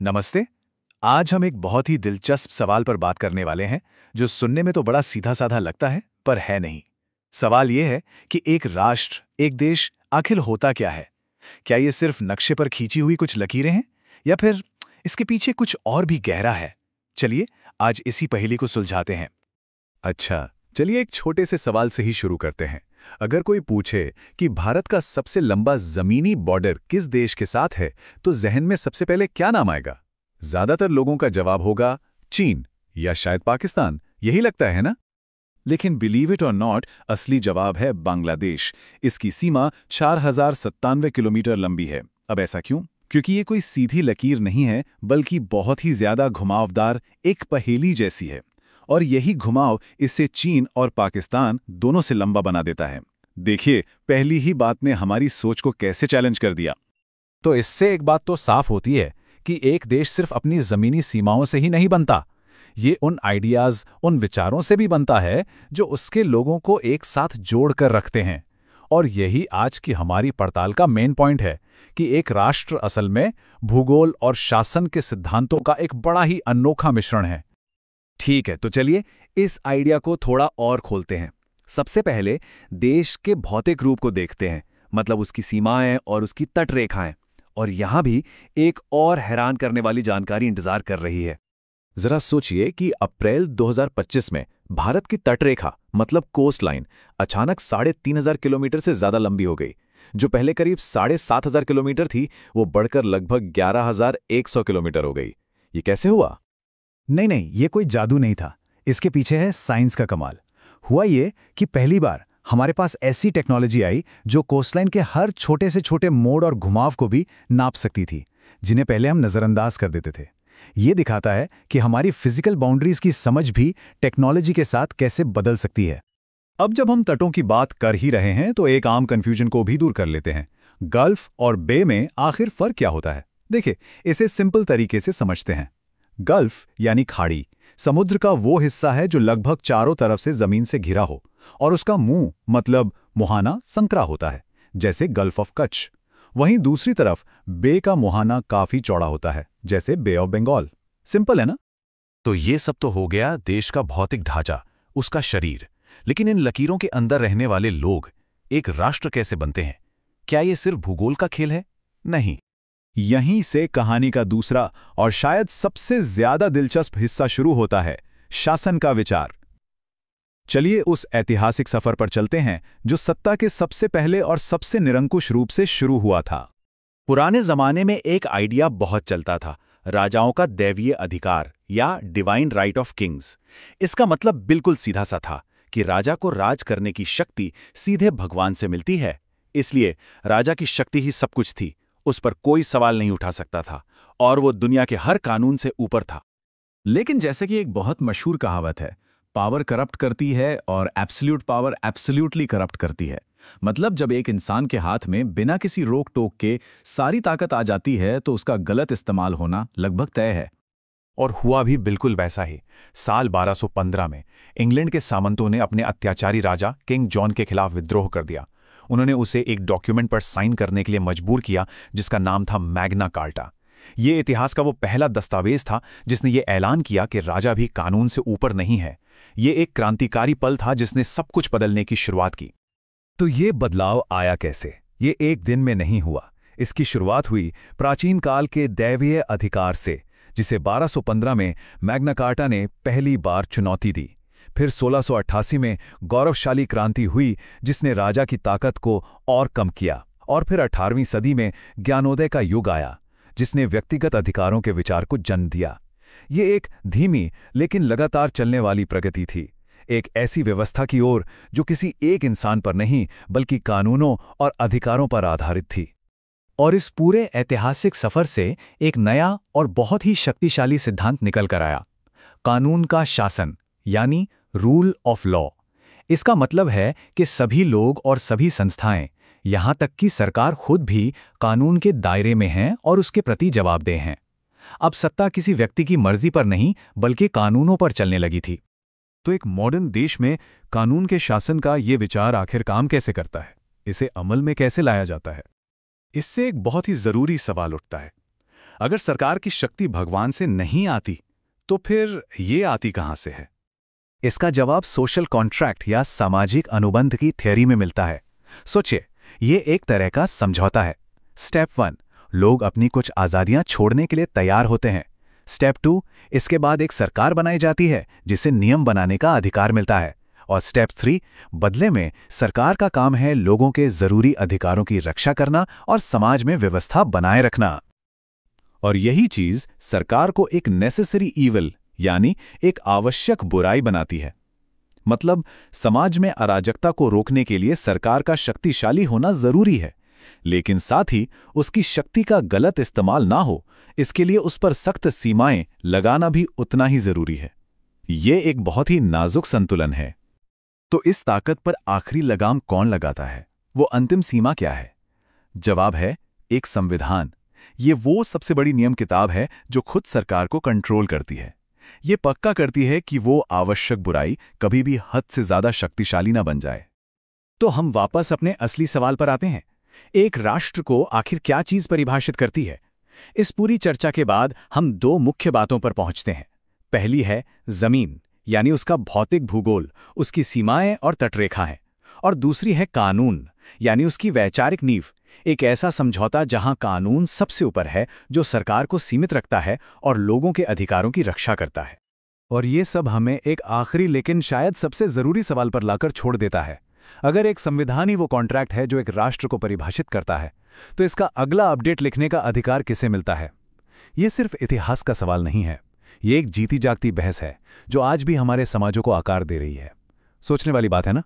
नमस्ते। आज हम एक बहुत ही दिलचस्प सवाल पर बात करने वाले हैं जो सुनने में तो बड़ा सीधा साधा लगता है पर है नहीं। सवाल यह है कि एक राष्ट्र, एक देश आखिर होता क्या है? क्या ये सिर्फ नक्शे पर खींची हुई कुछ लकीरें हैं या फिर इसके पीछे कुछ और भी गहरा है? चलिए आज इसी पहेली को सुलझाते हैं। अच्छा, चलिए एक छोटे से सवाल से ही शुरू करते हैं। अगर कोई पूछे कि भारत का सबसे लंबा जमीनी बॉर्डर किस देश के साथ है, तो जहन में सबसे पहले क्या नाम आएगा? ज्यादातर लोगों का जवाब होगा चीन या शायद पाकिस्तान। यही लगता है ना? लेकिन बिलीव इट और नॉट, असली जवाब है बांग्लादेश। इसकी सीमा 4097 किलोमीटर लंबी है। अब ऐसा क्यों? क्योंकि ये कोई सीधी लकीर नहीं है बल्कि बहुत ही ज्यादा घुमावदार एक पहेली जैसी है। और यही घुमाव इससे चीन और पाकिस्तान दोनों से लंबा बना देता है। देखिए, पहली ही बात ने हमारी सोच को कैसे चैलेंज कर दिया। तो इससे एक बात तो साफ होती है कि एक देश सिर्फ अपनी जमीनी सीमाओं से ही नहीं बनता। ये उन आइडियाज, उन विचारों से भी बनता है जो उसके लोगों को एक साथ जोड़ कर रखते हैं। और यही आज की हमारी पड़ताल का मेन पॉइंट है कि एक राष्ट्र असल में भूगोल और शासन के सिद्धांतों का एक बड़ा ही अनोखा मिश्रण है। ठीक है, तो चलिए इस आइडिया को थोड़ा और खोलते हैं। सबसे पहले देश के भौतिक रूप को देखते हैं, मतलब उसकी सीमाएं और उसकी तटरेखाएं। और यहां भी एक और हैरान करने वाली जानकारी इंतजार कर रही है। जरा सोचिए कि अप्रैल 2025 में भारत की तटरेखा मतलब कोस्ट लाइन अचानक 3,500 किलोमीटर से ज्यादा लंबी हो गई। जो पहले करीब 7,500 किलोमीटर थी, वो बढ़कर लगभग 11,100 किलोमीटर हो गई। ये कैसे हुआ? नहीं, ये कोई जादू नहीं था। इसके पीछे है साइंस का कमाल। हुआ ये कि पहली बार हमारे पास ऐसी टेक्नोलॉजी आई जो कोस्टलाइन के हर छोटे से छोटे मोड़ और घुमाव को भी नाप सकती थी, जिन्हें पहले हम नजरअंदाज कर देते थे। ये दिखाता है कि हमारी फिजिकल बाउंड्रीज की समझ भी टेक्नोलॉजी के साथ कैसे बदल सकती है। अब जब हम तटों की बात कर ही रहे हैं तो एक आम कंफ्यूजन को भी दूर कर लेते हैं। गल्फ और बे में आखिर फर्क क्या होता है? देखिए, इसे सिंपल तरीके से समझते हैं। गल्फ यानी खाड़ी समुद्र का वो हिस्सा है जो लगभग चारों तरफ से जमीन से घिरा हो और उसका मुंह मतलब मुहाना संकरा होता है, जैसे गल्फ ऑफ कच्छ। वहीं दूसरी तरफ बे का मुहाना काफी चौड़ा होता है, जैसे बे ऑफ बंगाल। सिंपल है ना? तो ये सब तो हो गया देश का भौतिक ढांचा, उसका शरीर। लेकिन इन लकीरों के अंदर रहने वाले लोग एक राष्ट्र कैसे बनते हैं? क्या ये सिर्फ भूगोल का खेल है? नहीं। यहीं से कहानी का दूसरा और शायद सबसे ज्यादा दिलचस्प हिस्सा शुरू होता है, शासन का विचार। चलिए उस ऐतिहासिक सफर पर चलते हैं जो सत्ता के सबसे पहले और सबसे निरंकुश रूप से शुरू हुआ था। पुराने जमाने में एक आइडिया बहुत चलता था, राजाओं का दैवीय अधिकार या डिवाइन राइट ऑफ किंग्स। इसका मतलब बिल्कुल सीधा सा था कि राजा को राज करने की शक्ति सीधे भगवान से मिलती है। इसलिए राजा की शक्ति ही सब कुछ थी, उस पर कोई सवाल नहीं उठा सकता था और वो दुनिया के हर कानून से ऊपर था। लेकिन जैसे कि एक बहुत मशहूर कहावत है, पावर करप्ट करती है और एब्सोल्यूट पावर एब्सोल्यूटली करप्ट करती है। मतलब जब एक इंसान के हाथ में बिना किसी रोक टोक के सारी ताकत आ जाती है तो उसका गलत इस्तेमाल होना लगभग तय है। और हुआ भी बिल्कुल वैसा ही। साल 1215 में इंग्लैंड के सामंतों ने अपने अत्याचारी राजा किंग जॉन के खिलाफ विद्रोह कर दिया। उन्होंने उसे एक डॉक्यूमेंट पर साइन करने के लिए मजबूर किया जिसका नाम था मैग्ना कार्टा। ये इतिहास का वो पहला दस्तावेज था जिसने ये ऐलान किया कि राजा भी कानून से ऊपर नहीं है। ये एक क्रांतिकारी पल था जिसने सब कुछ बदलने की शुरुआत की। तो ये बदलाव आया कैसे? ये एक दिन में नहीं हुआ। इसकी शुरुआत हुई प्राचीन काल के दैवीय अधिकार से, जिसे 1215 में मैग्ना कार्टा ने पहली बार चुनौती दी। फिर 1688 में गौरवशाली क्रांति हुई जिसने राजा की ताकत को और कम किया। और फिर 18वीं सदी में ज्ञानोदय का युग आया जिसने व्यक्तिगत अधिकारों के विचार को जन्म दिया। ये एक धीमी लेकिन लगातार चलने वाली प्रगति थी, एक ऐसी व्यवस्था की ओर जो किसी एक इंसान पर नहीं बल्कि कानूनों और अधिकारों पर आधारित थी। और इस पूरे ऐतिहासिक सफर से एक नया और बहुत ही शक्तिशाली सिद्धांत निकल कर आया, कानून का शासन यानी रूल ऑफ लॉ। इसका मतलब है कि सभी लोग और सभी संस्थाएं, यहां तक कि सरकार खुद भी कानून के दायरे में हैं और उसके प्रति जवाबदेह हैं। अब सत्ता किसी व्यक्ति की मर्जी पर नहीं बल्कि कानूनों पर चलने लगी थी। तो एक मॉडर्न देश में कानून के शासन का ये विचार आखिर काम कैसे करता है? इसे अमल में कैसे लाया जाता है? इससे एक बहुत ही जरूरी सवाल उठता है। अगर सरकार की शक्ति भगवान से नहीं आती, तो फिर ये आती कहाँ से है? इसका जवाब सोशल कॉन्ट्रैक्ट या सामाजिक अनुबंध की थ्योरी में मिलता है। सोचिए, ये एक तरह का समझौता है। स्टेप 1, लोग अपनी कुछ आज़ादियां छोड़ने के लिए तैयार होते हैं। स्टेप 2, इसके बाद एक सरकार बनाई जाती है जिसे नियम बनाने का अधिकार मिलता है। और स्टेप 3, बदले में सरकार का काम है लोगों के जरूरी अधिकारों की रक्षा करना और समाज में व्यवस्था बनाए रखना। और यही चीज सरकार को एक नेसेसरी ईविल यानी एक आवश्यक बुराई बनाती है। मतलब समाज में अराजकता को रोकने के लिए सरकार का शक्तिशाली होना जरूरी है, लेकिन साथ ही उसकी शक्ति का गलत इस्तेमाल ना हो, इसके लिए उस पर सख्त सीमाएं लगाना भी उतना ही जरूरी है। ये एक बहुत ही नाजुक संतुलन है। तो इस ताकत पर आखिरी लगाम कौन लगाता है? वो अंतिम सीमा क्या है? जवाब है एक संविधान। ये वो सबसे बड़ी नियम किताब है जो खुद सरकार को कंट्रोल करती है। ये पक्का करती है कि वो आवश्यक बुराई कभी भी हद से ज्यादा शक्तिशाली ना बन जाए। तो हम वापस अपने असली सवाल पर आते हैं। एक राष्ट्र को आखिर क्या चीज परिभाषित करती है? इस पूरी चर्चा के बाद हम 2 मुख्य बातों पर पहुंचते हैं। पहली है जमीन, यानी उसका भौतिक भूगोल, उसकी सीमाएं और तटरेखा है। और दूसरी है कानून, यानी उसकी वैचारिक नींव, एक ऐसा समझौता जहां कानून सबसे ऊपर है, जो सरकार को सीमित रखता है और लोगों के अधिकारों की रक्षा करता है। और ये सब हमें एक आखिरी लेकिन शायद सबसे जरूरी सवाल पर लाकर छोड़ देता है। अगर एक संविधान ही वो कॉन्ट्रैक्ट है जो एक राष्ट्र को परिभाषित करता है, तो इसका अगला अपडेट लिखने का अधिकार किसे मिलता है? ये सिर्फ इतिहास का सवाल नहीं है, ये एक जीती जागती बहस है जो आज भी हमारे समाजों को आकार दे रही है। सोचने वाली बात है ना?